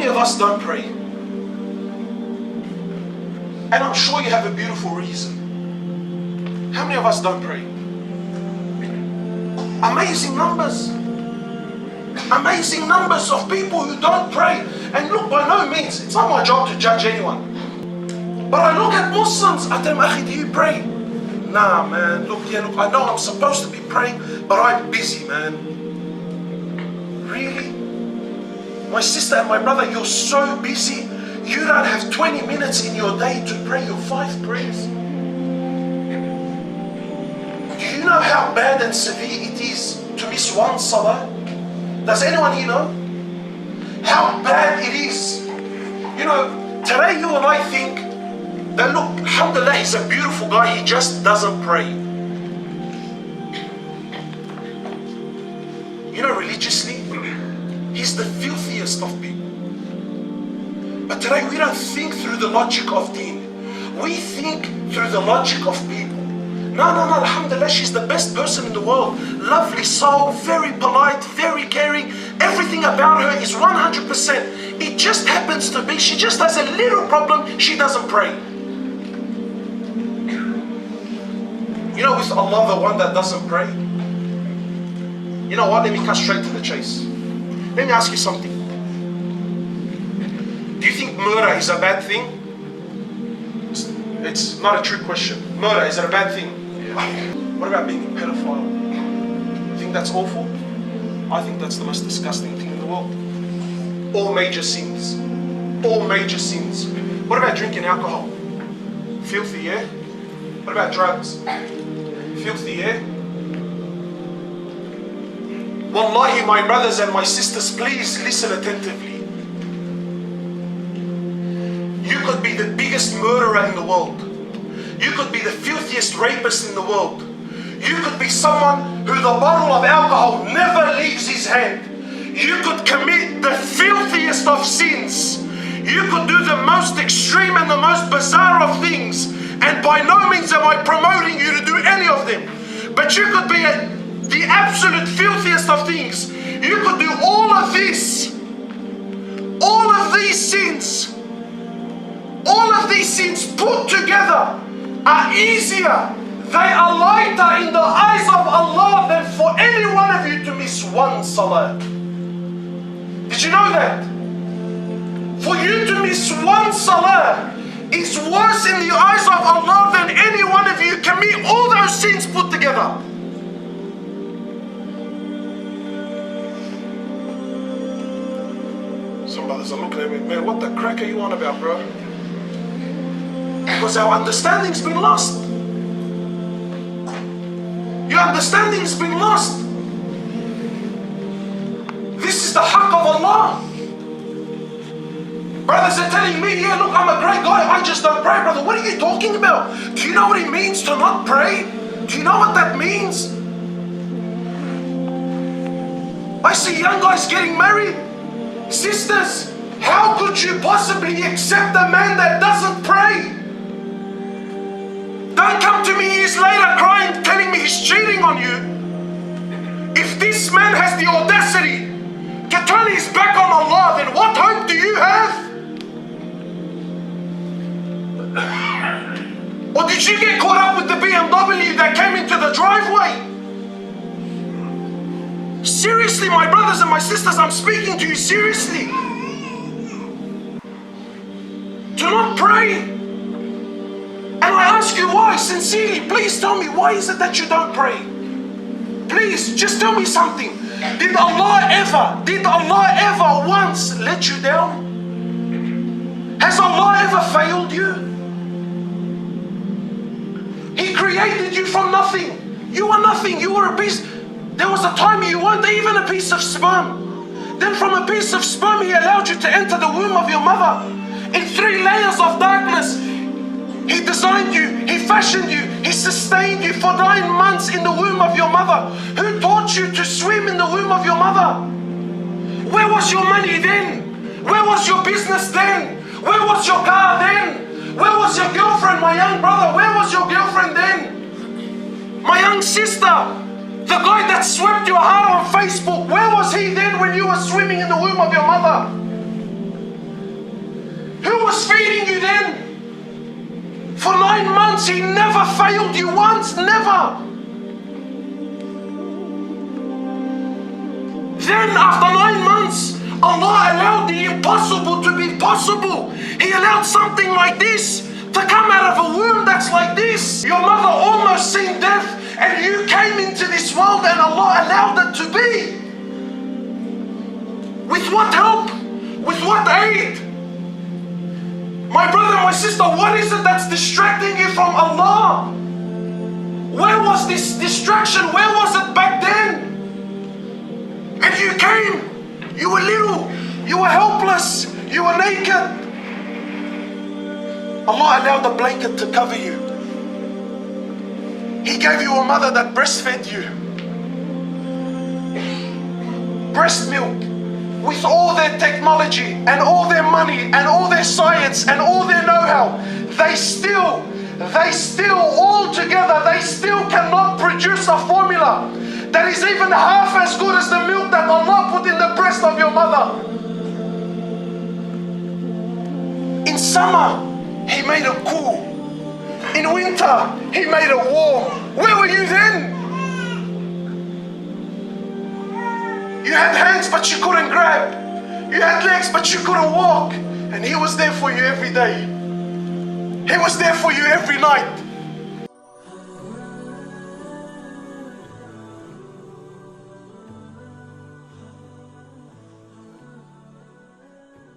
many of us don't pray? And I'm sure you have a beautiful reason. How many of us don't pray? Amazing numbers. Amazing numbers of people who don't pray. And look, by no means, it's not my job to judge anyone. But I look at Muslims, I tell them, Akhi, do you pray? Nah, man, look, I know I'm supposed to be praying, but I'm busy, man. Really? My sister and my brother, you're so busy, you don't have 20 minutes in your day to pray your 5 prayers. Do you know how bad and severe it is to miss one salah? Does anyone here know? How bad it is. You know, today you and I think that, look, alhamdulillah, he's a beautiful guy, he just doesn't pray. You know, religiously, he's the filthiest of people. But today we don't think through the logic of deen. We think through the logic of people. No, alhamdulillah, she's the best person in the world. Lovely soul, very polite, very caring. Everything about her is 100%. It just happens to be, she just has a little problem, she doesn't pray. You know, with Allah, the one that doesn't pray? You know what, let me cut straight to the chase. Let me ask you something. Do you think murder is a bad thing? It's not a true question. Murder, is it a bad thing? Yeah. What about being a pedophile? You think that's awful? I think that's the most disgusting thing in the world. All major sins. All major sins. What about drinking alcohol? Filthy, yeah? What about drugs? Filthy, yeah? Wallahi, my brothers and my sisters, please listen attentively. You could be the biggest murderer in the world. You could be the filthiest rapist in the world. You could be someone who the bottle of alcohol never leaves his hand. You could commit the filthiest of sins. You could do the most extreme and the most bizarre of things. And by no means am I promoting you to do any of them. But you could be the absolute filthiest of things. You could do all of this. All of these sins. All of these sins put together are easier. They are lighter in the eyes of Allah than for any one of you to miss one salah. Did you know that? For you to miss one salah is worse in the eyes of Allah than any one of you commit all those sins put together. Some brothers are looking at me, man, what the crack are you on about, bro? Because our understanding's been lost. Your understanding's been lost. This is the haqq of Allah. Brothers are telling me, yeah, look, I'm a great guy, I just don't pray. Brother, what are you talking about? Do you know what it means to not pray? Do you know what that means? I see young guys getting married. Sisters, how could you possibly accept a man that doesn't pray? Don't come to me years later crying, telling me he's cheating on you. If this man has the audacity to turn his back on Allah, then what hope do you have? Or did you get caught up with the BMW that came into the driveway? Seriously, my brothers and my sisters, I'm speaking to you seriously. Do not pray. And I ask you why, sincerely, please tell me, why is it that you don't pray? Please, just tell me something. Did Allah ever once let you down? Has Allah ever failed you? He created you from nothing. You were nothing, you were a piece. There was a time you weren't even a piece of sperm. Then from a piece of sperm, He allowed you to enter the womb of your mother. In 3 layers of darkness, He designed you, He fashioned you, He sustained you for 9 months in the womb of your mother. Who taught you to swim in the womb of your mother? Where was your money then? Where was your business then? Where was your car then? Where was your girlfriend, my young brother? Where was your girlfriend then? My young sister, the guy that swept your heart on Facebook, where was he then when you were swimming in the womb of your mother? Who was feeding you then? For 9 months, He never failed you once, never. Then after 9 months, Allah allowed the impossible to be possible. He allowed something like this to come out of a womb that's like this. Your mother almost seen death and you came into this world and Allah allowed it to be. With what help? With what aid? My brother, my sister, what is it that's distracting you from Allah? Where was this distraction? Where was it back then? And you came. You were little, you were helpless, you were naked. Allah allowed the blanket to cover you. He gave you a mother that breastfed you. Breast milk, with all their technology and all their money and all their science and all their know-how, they still all together, they still cannot produce a formula that is even half as good as the milk that Allah put in the breast of your mother. In summer, He made it cool. In winter, He made it warm. Where were you then? You had hands but you couldn't grab. You had legs but you couldn't walk. And He was there for you every day. He was there for you every night.